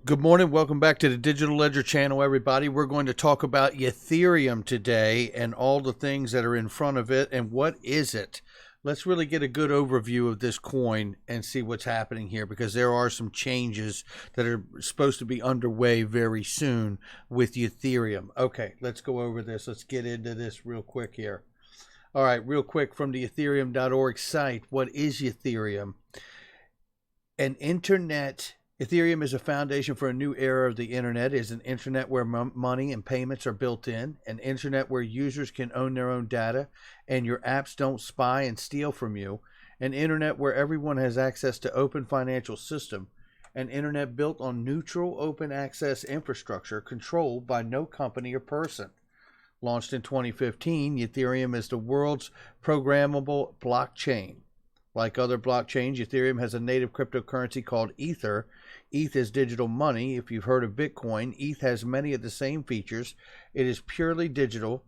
Good morning. Welcome back to the Digital Ledger channel, everybody. We're going to talk about Ethereum today and all the things that are in front of it and what is it. Let's really get a good overview of this coin and see what's happening here, because there are some changes that are supposed to be underway very soon with Ethereum. Okay, let's go over this. Let's get into this real quick here. All right, real quick from the Ethereum.org site. What is Ethereum? Ethereum is a foundation for a new era of the internet. It is an internet where money and payments are built in, an internet where users can own their own data and your apps don't spy and steal from you, an internet where everyone has access to open financial system, an internet built on neutral open access infrastructure controlled by no company or person. Launched in 2015, Ethereum is the world's programmable blockchain. Like other blockchains, Ethereum has a native cryptocurrency called Ether. ETH is digital money. If you've heard of Bitcoin, ETH has many of the same features. It is purely digital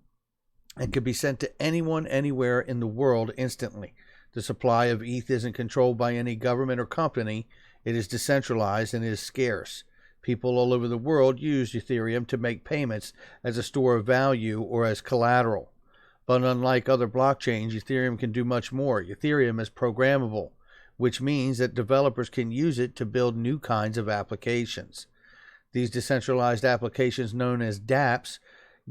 and can be sent to anyone, anywhere in the world instantly. The supply of ETH isn't controlled by any government or company. It is decentralized and it is scarce. People all over the world use Ethereum to make payments as a store of value or as collateral. But unlike other blockchains, Ethereum can do much more. Ethereum is programmable, which means that developers can use it to build new kinds of applications. These decentralized applications, known as dApps,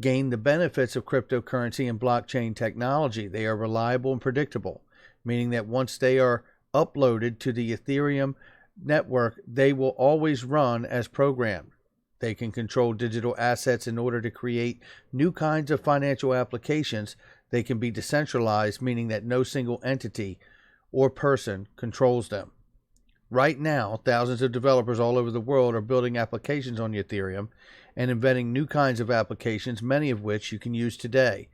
gain the benefits of cryptocurrency and blockchain technology. They are reliable and predictable, meaning that once they are uploaded to the Ethereum network, they will always run as programmed. They can control digital assets in order to create new kinds of financial applications. They can be decentralized, meaning that no single entity or person controls them. Right now, thousands of developers all over the world are building applications on Ethereum and inventing new kinds of applications, many of which you can use today.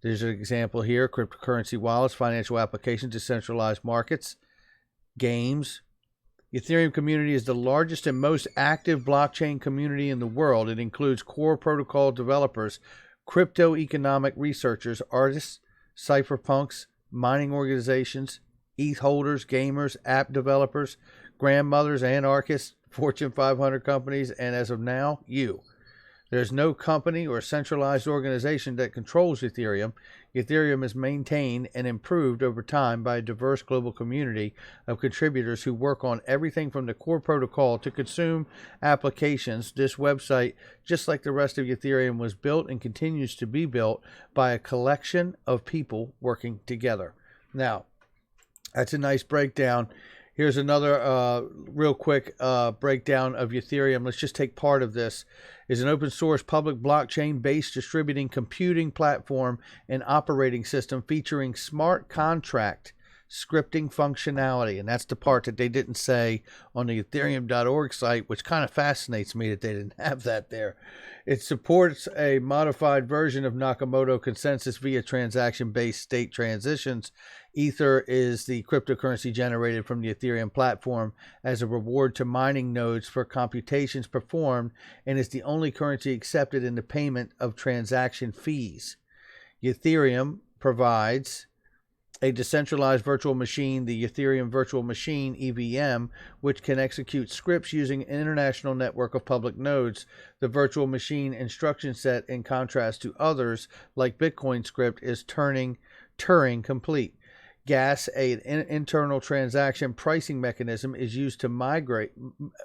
There's an example here: cryptocurrency wallets, financial applications, decentralized markets, games. Ethereum Community is the largest and most active blockchain community in the world. It includes core protocol developers, crypto economic researchers, artists, cypherpunks, mining organizations, ETH holders, gamers, app developers, grandmothers, anarchists, Fortune 500 companies, and as of now, you. There's no company or centralized organization that controls Ethereum. Ethereum is maintained and improved over time by a diverse global community of contributors who work on everything from the core protocol to consume applications. This website, just like the rest of Ethereum, was built and continues to be built by a collection of people working together. Now, that's a nice breakdown. Here's another real quick breakdown of Ethereum. Let's just take part of this. Is an open source public blockchain based distributing computing platform and operating system featuring smart contract scripting functionality. And that's the part that they didn't say on the Ethereum.org site, which kind of fascinates me that they didn't have that there. It supports a modified version of Nakamoto consensus via transaction-based state transitions. Ether is the cryptocurrency generated from the Ethereum platform as a reward to mining nodes for computations performed, and is the only currency accepted in the payment of transaction fees. Ethereum provides a decentralized virtual machine, the Ethereum Virtual Machine, EVM, which can execute scripts using an international network of public nodes. The virtual machine instruction set, in contrast to others like Bitcoin script, is Turing complete. Gas, an internal transaction pricing mechanism, is used to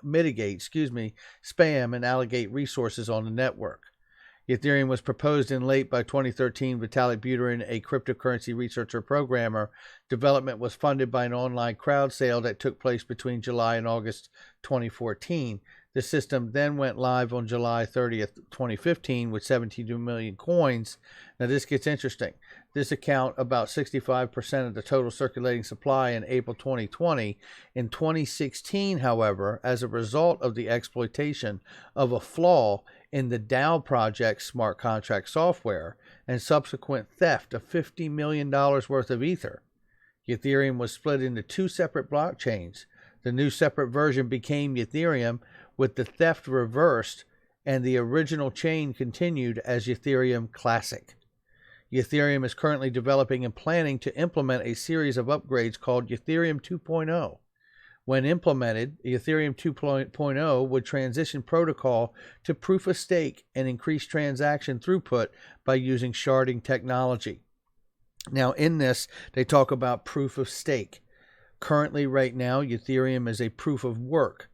mitigate spam and allocate resources on the network. Ethereum was proposed in late by 2013. Vitalik Buterin, a cryptocurrency researcher programmer. Development was funded by an online crowd sale that took place between July and August 2014. The system then went live on July 30th, 2015 with 72 million coins. Now this gets interesting. This account about 65% of the total circulating supply in April 2020. In 2016, however, as a result of the exploitation of a flaw in the DAO project's smart contract software and subsequent theft of $50 million worth of Ether, Ethereum was split into two separate blockchains. The new separate version became Ethereum, with the theft reversed, and the original chain continued as Ethereum Classic. Ethereum is currently developing and planning to implement a series of upgrades called Ethereum 2.0, When implemented, Ethereum 2.0 would transition protocol to proof of stake and increase transaction throughput by using sharding technology. Now, in this, they talk about proof of stake. Currently, right now, Ethereum is a proof of work.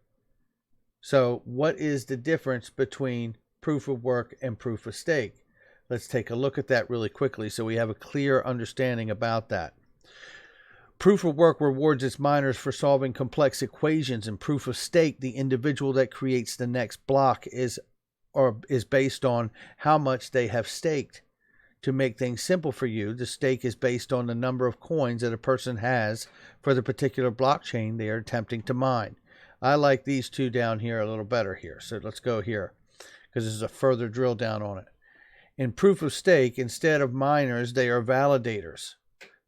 So what is the difference between proof of work and proof of stake? Let's take a look at that really quickly so we have a clear understanding about that. Proof of work rewards its miners for solving complex equations, and proof of stake, the individual that creates the next block, is based on how much they have staked. To make things simple for you, the stake is based on the number of coins that a person has for the particular blockchain they are attempting to mine. I like these two down here a little better here. So let's go here because this is a further drill down on it. In proof of stake, instead of miners, they are validators.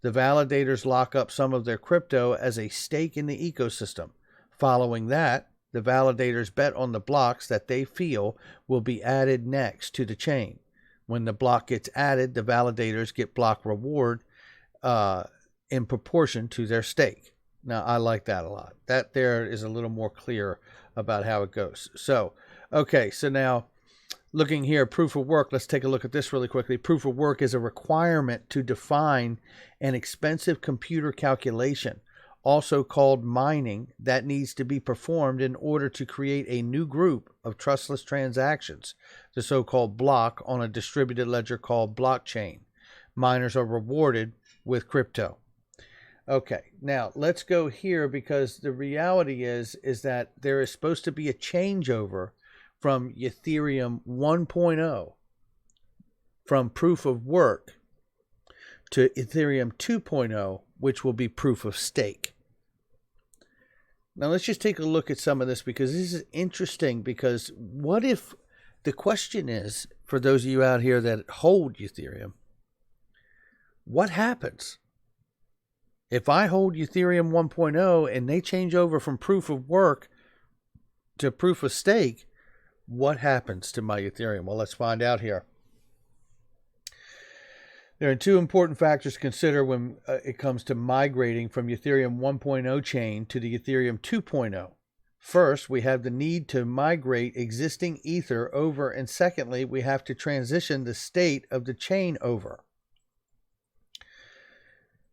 The validators lock up some of their crypto as a stake in the ecosystem. Following that, the validators bet on the blocks that they feel will be added next to the chain. When the block gets added, the validators get block reward in proportion to their stake. Now, I like that a lot. That there is a little more clear about how it goes. So, okay, so now looking here, proof of work, let's take a look at this really quickly. Proof of work is a requirement to define an expensive computer calculation, also called mining, that needs to be performed in order to create a new group of trustless transactions, the so-called block, on a distributed ledger called blockchain. Miners are rewarded with crypto. Okay, now let's go here because the reality is that there is supposed to be a changeover from Ethereum 1.0 from proof of work to Ethereum 2.0, which will be proof of stake. Now let's just take a look at some of this because this is interesting, because what if the question is, for those of you out here that hold Ethereum, what happens if I hold Ethereum 1.0 and they change over from proof of work to proof of stake? What happens to my Ethereum? Well, let's find out here. There are two important factors to consider when it comes to migrating from Ethereum 1.0 chain to the Ethereum 2.0. First, we have the need to migrate existing Ether over, and secondly, we have to transition the state of the chain over.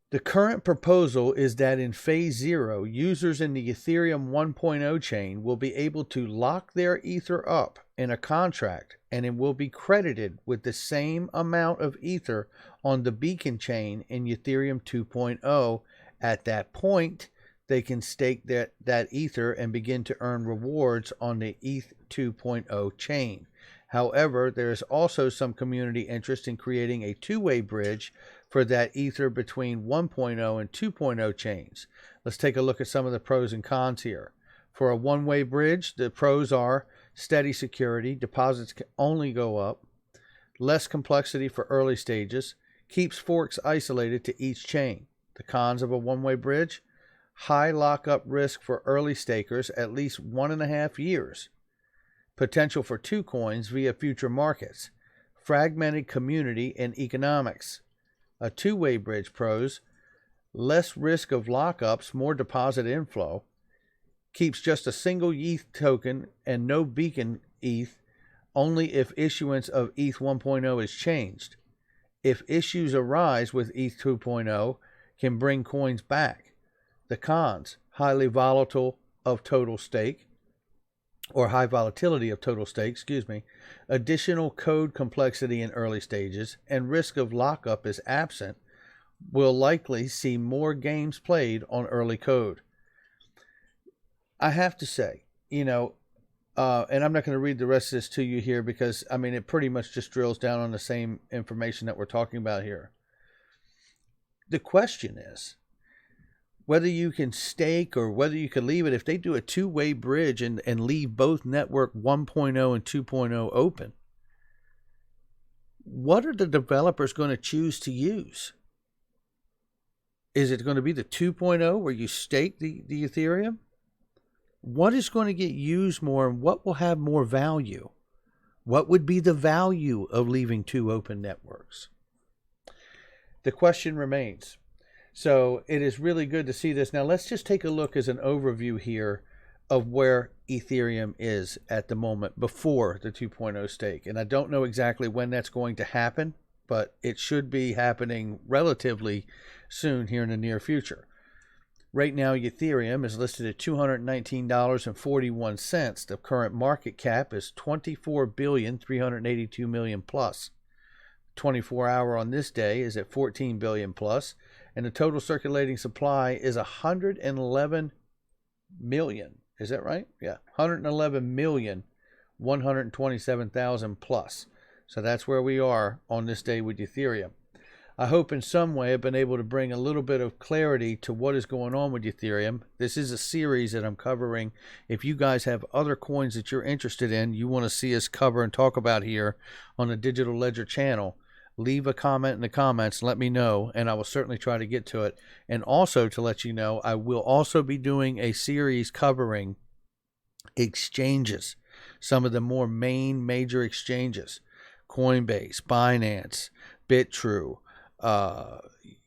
The current proposal is that in Phase 0, users in the Ethereum 1.0 chain will be able to lock their Ether up in a contract, and it will be credited with the same amount of Ether on the beacon chain in Ethereum 2.0. At that point, they can stake that Ether and begin to earn rewards on the ETH 2.0 chain. However, there is also some community interest in creating a two-way bridge for that Ether between 1.0 and 2.0 chains. Let's take a look at some of the pros and cons here. For a one-way bridge, the pros are steady security, deposits can only go up, less complexity for early stages, keeps forks isolated to each chain. The cons of a one-way bridge: high lockup risk for early stakers, at least 1.5 years. Potential for two coins via future markets. Fragmented community and economics. A two-way bridge pros: less risk of lockups, more deposit inflow. Keeps just a single ETH token and no beacon ETH, only if issuance of ETH 1.0 is changed. If issues arise with ETH 2.0, can bring coins back. The cons: highly volatile of total stake, or high volatility of total stake, additional code complexity in early stages, and risk of lockup is absent. Will likely see more games played on early code. I have to say, and I'm not going to read the rest of this to you here because, it pretty much just drills down on the same information that we're talking about here. The question is whether you can stake or whether you can leave it. If they do a two-way bridge and leave both network 1.0 and 2.0 open, what are the developers going to choose to use? Is it going to be the 2.0 where you stake the Ethereum? What is going to get used more, and what will have more value? What would be the value of leaving two open networks? The question remains. So it is really good to see this. Now let's just take a look as an overview here of where Ethereum is at the moment before the 2.0 stake. And I don't know exactly when that's going to happen, but it should be happening relatively soon here in the near future. Right now, Ethereum is listed at $219.41. The current market cap is $24,382,000,000 plus. 24-hour on this day is at 14 billion plus, and the total circulating supply is 111 million. Is that right? Yeah, 111,127,000 plus. So that's where we are on this day with Ethereum. I hope in some way I've been able to bring a little bit of clarity to what is going on with Ethereum. This is a series that I'm covering. If you guys have other coins that you're interested in, you want to see us cover and talk about here on the Digital Ledger channel, leave a comment in the comments, let me know, and I will certainly try to get to it. And also to let you know, I will also be doing a series covering exchanges, some of the more major exchanges, Coinbase, Binance, BitTrue,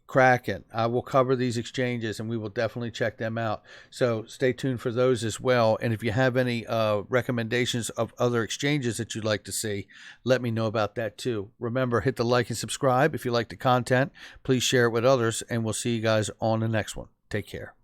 Kraken. I will cover these exchanges and we will definitely check them out. So stay tuned for those as well. And if you have any recommendations of other exchanges that you'd like to see, let me know about that too. Remember, hit the like and subscribe. If you like the content, please share it with others, and we'll see you guys on the next one. Take care.